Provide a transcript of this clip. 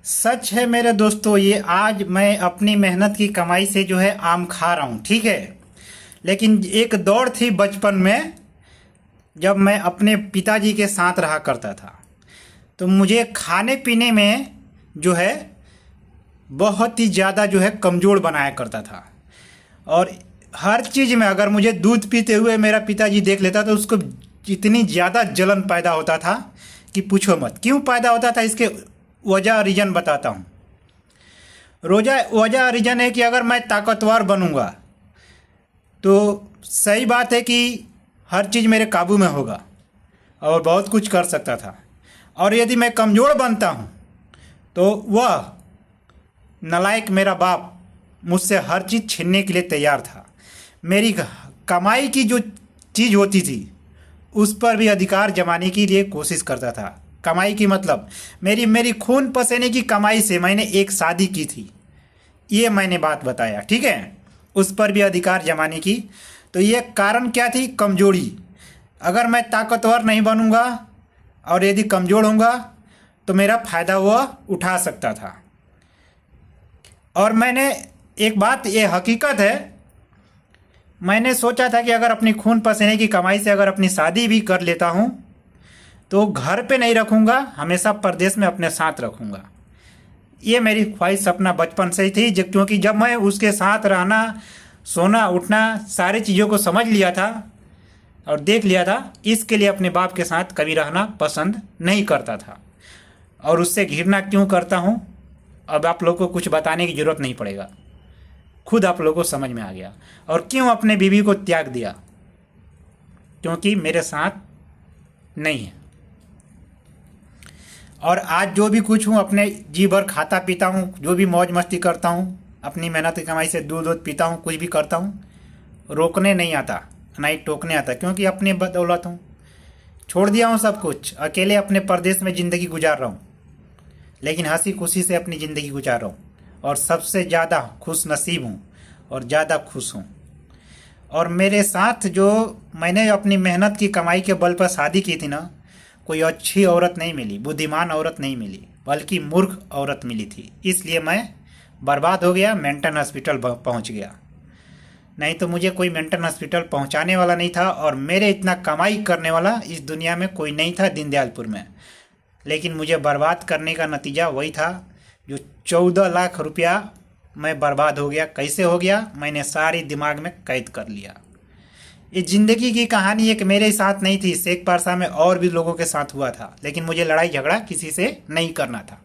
सच है मेरे दोस्तों, ये आज मैं अपनी मेहनत की कमाई से जो है आम खा रहा हूँ, ठीक है। लेकिन एक दौर थी बचपन में, जब मैं अपने पिताजी के साथ रहा करता था, तो मुझे खाने पीने में जो है बहुत ही ज़्यादा जो है कमज़ोर बनाया करता था। और हर चीज़ में अगर मुझे दूध पीते हुए मेरा पिताजी देख लेता तो उसको इतनी ज़्यादा जलन पैदा होता था कि पूछो मत। क्यों पैदा होता था, इसके वजह रीज़न बताता हूँ। वजह रीज़न है कि अगर मैं ताकतवर बनूंगा तो सही बात है कि हर चीज़ मेरे काबू में होगा और बहुत कुछ कर सकता था। और यदि मैं कमज़ोर बनता हूँ तो वह नालायक मेरा बाप मुझसे हर चीज़ छीनने के लिए तैयार था। मेरी कमाई की जो चीज़ होती थी उस पर भी अधिकार जमाने के लिए कोशिश करता था। कमाई की मतलब मेरी खून पसीने की कमाई से मैंने एक शादी की थी, ये मैंने बात बताया, ठीक है। उस पर भी अधिकार जमाने की, तो ये कारण क्या थी? कमजोरी। अगर मैं ताकतवर नहीं बनूंगा और यदि कमज़ोर होऊंगा तो मेरा फ़ायदा वह उठा सकता था। और मैंने एक बात, ये हकीकत है, मैंने सोचा था कि अगर अपनी खून पसीने की कमाई से अगर अपनी शादी भी कर लेता हूँ तो घर पे नहीं रखूँगा, हमेशा परदेश में अपने साथ रखूँगा। ये मेरी ख्वाहिश सपना बचपन से ही थी, क्योंकि जब मैं उसके साथ रहना, सोना उठना, सारी चीज़ों को समझ लिया था और देख लिया था, इसके लिए अपने बाप के साथ कभी रहना पसंद नहीं करता था। और उससे घृणा क्यों करता हूँ, अब आप लोगों को कुछ बताने की ज़रूरत नहीं पड़ेगा, खुद आप लोगों को समझ में आ गया। और क्यों अपने बीवी को त्याग दिया, क्योंकि मेरे साथ नहीं है। और आज जो भी कुछ हूँ अपने जी भर खाता पीता हूँ, जो भी मौज मस्ती करता हूँ, अपनी मेहनत की कमाई से दूध दूध पीता हूँ, कुछ भी करता हूँ, रोकने नहीं आता, ना ही टोकने आता, क्योंकि अपनी बदौलत हूँ। छोड़ दिया हूँ सब कुछ, अकेले अपने परदेश में ज़िंदगी गुजार रहा हूँ, लेकिन हंसी खुशी से अपनी ज़िंदगी गुजार रहा हूँ। और सबसे ज़्यादा खुश नसीब हूँ और ज़्यादा खुश हूँ। और मेरे साथ जो मैंने अपनी मेहनत की कमाई के बल पर शादी की थी ना, कोई अच्छी औरत नहीं मिली, बुद्धिमान औरत नहीं मिली, बल्कि मूर्ख औरत मिली थी। इसलिए मैं बर्बाद हो गया, मेंटल हॉस्पिटल पहुंच गया। नहीं तो मुझे कोई मेंटल हॉस्पिटल पहुंचाने वाला नहीं था, और मेरे इतना कमाई करने वाला इस दुनिया में कोई नहीं था दीनदयालपुर में। लेकिन मुझे बर्बाद करने का नतीजा वही था, जो 14 लाख रुपया मैं बर्बाद हो गया। कैसे हो गया? मैंने सारी दिमाग में कैद कर लिया। ये ज़िंदगी की कहानी एक मेरे साथ नहीं थी, शेख पारसा में और भी लोगों के साथ हुआ था, लेकिन मुझे लड़ाई झगड़ा किसी से नहीं करना था।